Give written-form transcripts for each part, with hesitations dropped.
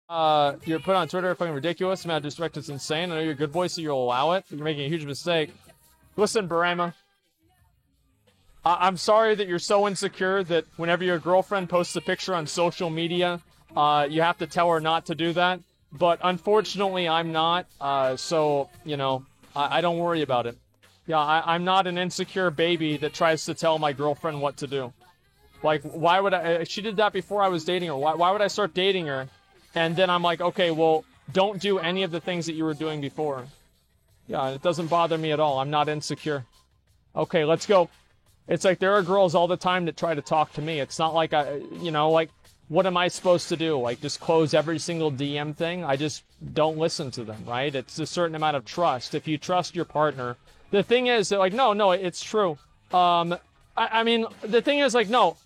You're put on Twitter, fucking ridiculous. The amount of disrespect is insane. I know you're a good boy, so you'll allow it. You're making a huge mistake. Listen, Barama. I'm sorry that you're so insecure that whenever your girlfriend posts a picture on social media, you have to tell her not to do that. But unfortunately, I'm not. So, you know, I don't worry about it. Yeah, I'm not an insecure baby that tries to tell my girlfriend what to do. Like, why would I? She did that before I was dating her. Why would I start dating her? And then I'm like, okay, well, don't do any of the things that you were doing before. Yeah, it doesn't bother me at all. I'm not insecure. Okay, let's go. It's like there are girls all the time that try to talk to me. It's not like like, what am I supposed to do? Like, just close every single DM thing? I just don't listen to them, right? It's a certain amount of trust. If you trust your partner, the thing is, like, no, it's true. I mean, the thing is, like, no.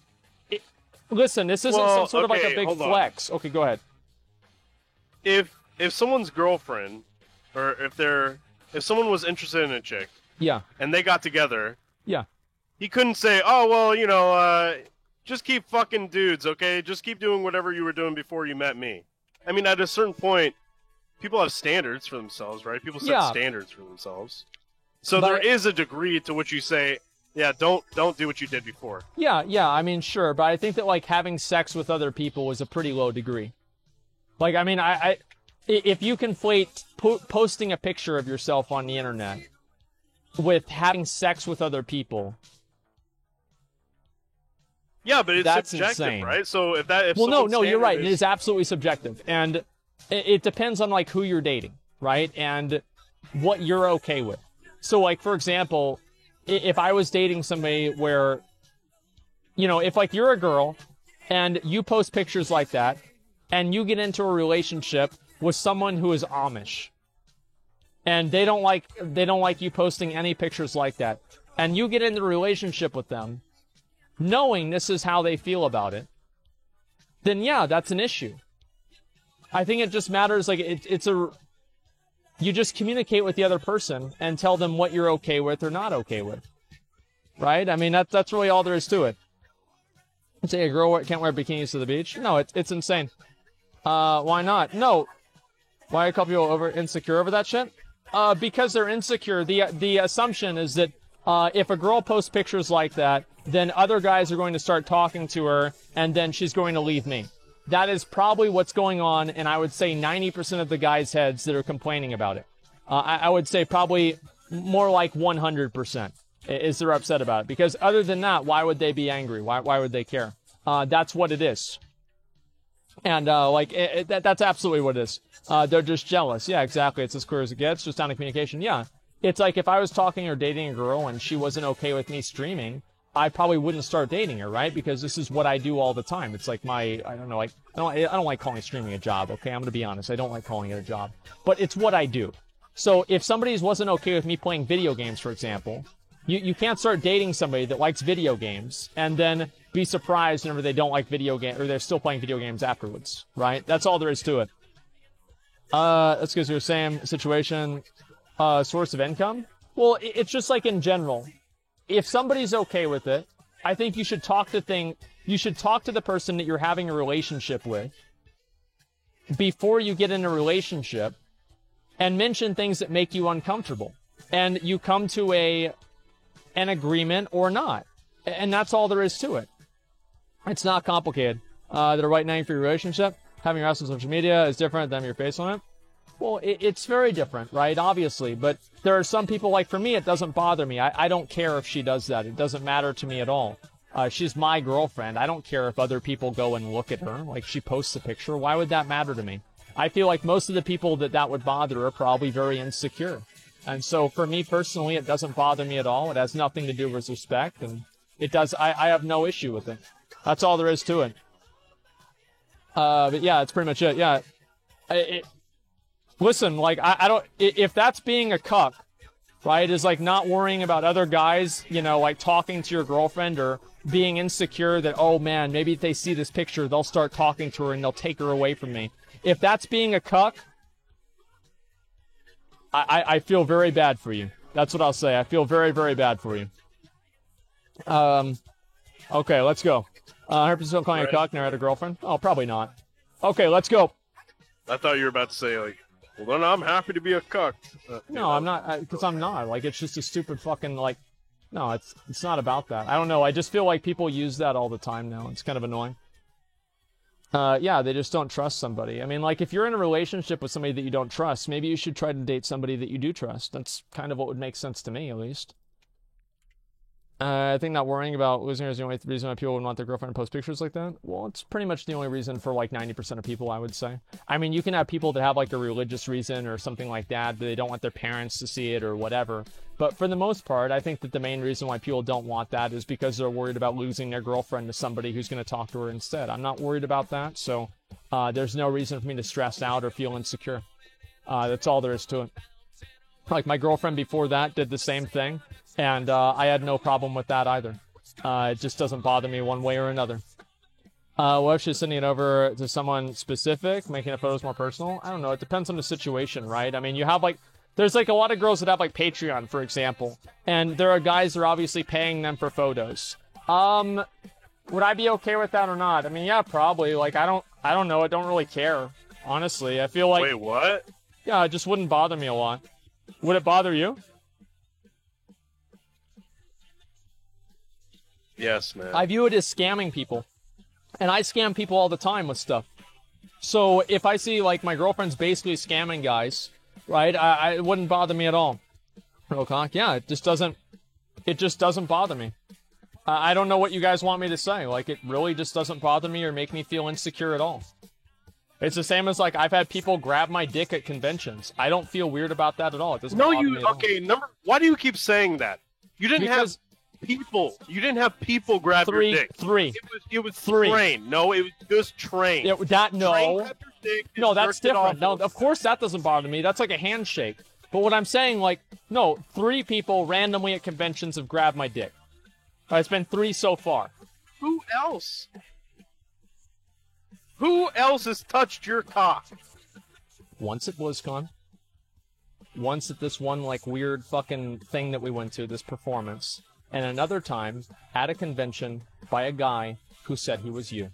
Listen, this isn't some sort of like a big flex. Okay, go ahead. If someone's girlfriend, or if someone was interested in a chick, yeah, and they got together, yeah, he couldn't say, oh well, just keep fucking dudes, okay? Just keep doing whatever you were doing before you met me. I mean, at a certain point, people have standards for themselves, right? People set standards for themselves. So there is a degree to which you say, yeah, don't do what you did before. Yeah, I mean, sure, but I think that, like, having sex with other people is a pretty low degree. Like, I mean, if you conflate posting a picture of yourself on the internet with having sex with other people, yeah, but it's subjective, insane. Right? So no, you're right. It is absolutely subjective, and it depends on, like, who you're dating, right, and what you're okay with. So, like, for example, if I was dating somebody where, if, like, you're a girl and you post pictures like that, and you get into a relationship with someone who is Amish, and they don't like you posting any pictures like that, and you get into a relationship with them, knowing this is how they feel about it, then yeah, that's an issue. I think it just matters, like, you just communicate with the other person and tell them what you're okay with or not okay with, right? I mean, that's really all there is to it. Say a girl can't wear bikinis to the beach? No, it's insane. Why not? No. Why are a couple people insecure over that shit? Because they're insecure. The assumption is that if a girl posts pictures like that, then other guys are going to start talking to her, and then she's going to leave me. That is probably what's going on, and I would say 90% of the guys' heads that are complaining about it. I would say probably more like 100% is they're upset about it. Because other than that, why would they be angry? Why would they care? That's what it is. And, that's absolutely what it is. They're just jealous. Yeah, exactly. It's as clear as it gets, just down to communication. Yeah. It's like if I was talking or dating a girl and she wasn't okay with me streaming, I probably wouldn't start dating her, right? Because this is what I do all the time. It's like I don't like calling streaming a job, okay? I'm gonna be honest. I don't like calling it a job. But it's what I do. So if somebody wasn't okay with me playing video games, for example, you can't start dating somebody that likes video games and then be surprised whenever they don't like video games, or they're still playing video games afterwards, right? That's all there is to it. Let's go to the same situation. Source of income? Well, it's just like in general. If somebody's okay with it, I think you should talk to the person that you're having a relationship with before you get in a relationship and mention things that make you uncomfortable. And you come to an agreement or not. And that's all there is to it. It's not complicated. The right name for your relationship, having your ass on social media is different than your face on it. Well, it's very different, right? Obviously. But there are some people, like for me, it doesn't bother me. I don't care if she does that. It doesn't matter to me at all. She's my girlfriend. I don't care if other people go and look at her. Like, she posts a picture. Why would that matter to me? I feel like most of the people that would bother are probably very insecure. And so for me personally, it doesn't bother me at all. It has nothing to do with respect. And it does, I have no issue with it. That's all there is to it. But yeah, that's pretty much it. Yeah. Listen, like, I don't, if that's being a cuck, right, is like not worrying about other guys, like talking to your girlfriend or being insecure that, oh man, maybe if they see this picture, they'll start talking to her and they'll take her away from me. If that's being a cuck, I feel very bad for you. That's what I'll say. I feel very, very bad for you. Okay, let's go. 100% calling a cuck, never had a girlfriend? Oh, probably not. Okay, let's go. I thought you were about to say, like, well, then I'm happy to be a cuck. No, I'm not, because I'm not. Like, it's just a stupid fucking, like, no, it's not about that. I don't know. I just feel like people use that all the time now. It's kind of annoying. Yeah, they just don't trust somebody. I mean, like, if you're in a relationship with somebody that you don't trust, maybe you should try to date somebody that you do trust. That's kind of what would make sense to me, at least. I think not worrying about losing her is the only reason why people would want their girlfriend to post pictures like that. Well, it's pretty much the only reason for, like, 90% of people, I would say. I mean, you can have people that have, like, a religious reason or something like that they don't want their parents to see it or whatever. But for the most part, I think that the main reason why people don't want that is because they're worried about losing their girlfriend to somebody who's going to talk to her instead. I'm not worried about that, so there's no reason for me to stress out or feel insecure. That's all there is to it. Like, my girlfriend before that did the same thing, and I had no problem with that either. It just doesn't bother me one way or another. What if she's sending it over to someone specific, making the photos more personal? I don't know. It depends on the situation, right? I mean, you have, like, there's, like, a lot of girls that have, like, Patreon, for example, and there are guys that are obviously paying them for photos. Would I be okay with that or not? I mean, yeah, probably. Like, I don't know. I don't really care, honestly. I feel like... Wait, what? Yeah, it just wouldn't bother me a lot. Would it bother you? Yes, man. I view it as scamming people. And I scam people all the time with stuff. So if I see, like, my girlfriend's basically scamming guys, right, it wouldn't bother me at all. Real cock, yeah, it just doesn't bother me. I don't know what you guys want me to say. Like, it really just doesn't bother me or make me feel insecure at all. It's the same as, like, I've had people grab my dick at conventions. I don't feel weird about that at all. It doesn't bother me at all. Why do you keep saying that? You didn't have people. You didn't have people grab your dick. It was three. Train. No, it was just Train. No, that's different. No, of course that doesn't bother me. That's like a handshake. But what I'm saying, like, no, 3 people randomly at conventions have grabbed my dick. It's been 3 so far. Who else? Who else has touched your cock? Once at BlizzCon. Once at this one, like, weird fucking thing that we went to, this performance. And another time at a convention by a guy who said he was you.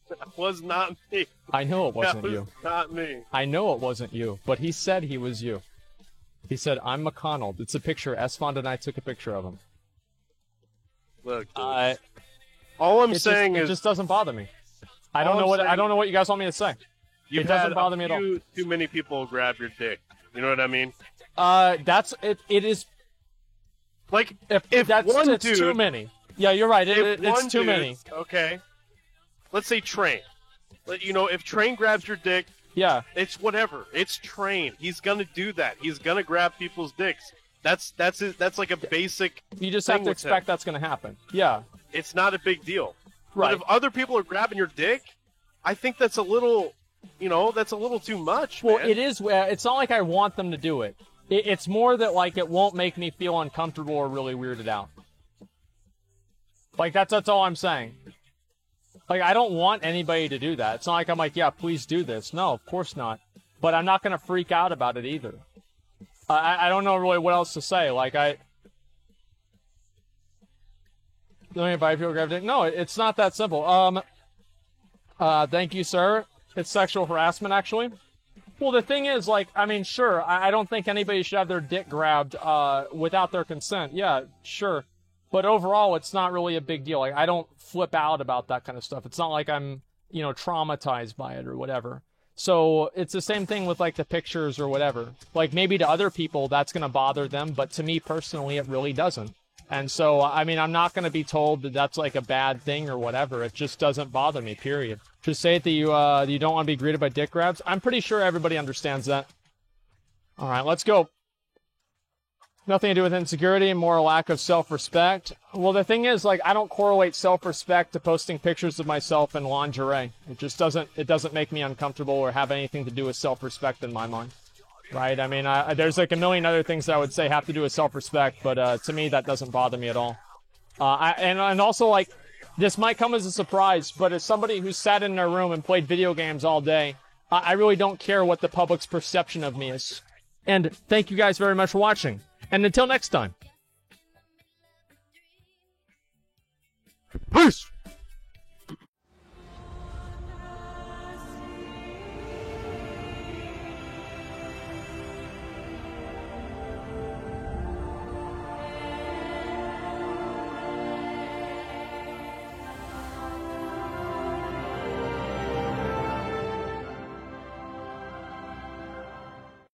That was not me. I know it wasn't you. Not me. I know it wasn't you, but he said he was you. He said, I'm McConnell. It's a picture. Esfond and I took a picture of him. Look, all I'm saying is... It just doesn't bother me. I don't know what you guys want me to say. It doesn't bother me at all. Too many people grab your dick. You know what I mean? It is... Like, if one dude... It's too many. Yeah, you're right. It's too many. Okay. Let's say Train. You know, if Train grabs your dick... Yeah. It's whatever. It's Train. He's gonna do that. He's gonna grab people's dicks. That's like a basic... You just have to expect that's gonna happen. Yeah. It's not a big deal. Right. But if other people are grabbing your dick, I think that's a little... You know, that's a little too much, Well, man. it is. It's not like I want them to do it. It's more that, like, it won't make me feel uncomfortable or really weirded out. Like, that's all I'm saying. Like, I don't want anybody to do that. It's not like I'm like, yeah, please do this. No, of course not. But I'm not going to freak out about it either. I don't know really what else to say. Like, No, it's not that simple. Thank you, sir. It's sexual harassment, actually. Well, the thing is, like, I mean, sure, I don't think anybody should have their dick grabbed without their consent. Yeah, sure. But overall, it's not really a big deal. Like, I don't flip out about that kind of stuff. It's not like I'm, you know, traumatized by it or whatever. So it's the same thing with, like, the pictures or whatever. Like, maybe to other people, that's going to bother them, but to me personally, it really doesn't. And so, I mean, I'm not going to be told that that's, like, a bad thing or whatever. It just doesn't bother me, period. Just say it that you don't want to be greeted by dick grabs. I'm pretty sure everybody understands that. All right, let's go. Nothing to do with insecurity, more a lack of self-respect. Well, the thing is, like, I don't correlate self-respect to posting pictures of myself in lingerie. It just doesn't make me uncomfortable or have anything to do with self-respect in my mind. Right? I mean, there's like a million other things that I would say have to do with self-respect, but to me, that doesn't bother me at all. And also, like, this might come as a surprise, but as somebody who sat in their room and played video games all day, I really don't care what the public's perception of me is. And thank you guys very much for watching. And until next time. Peace!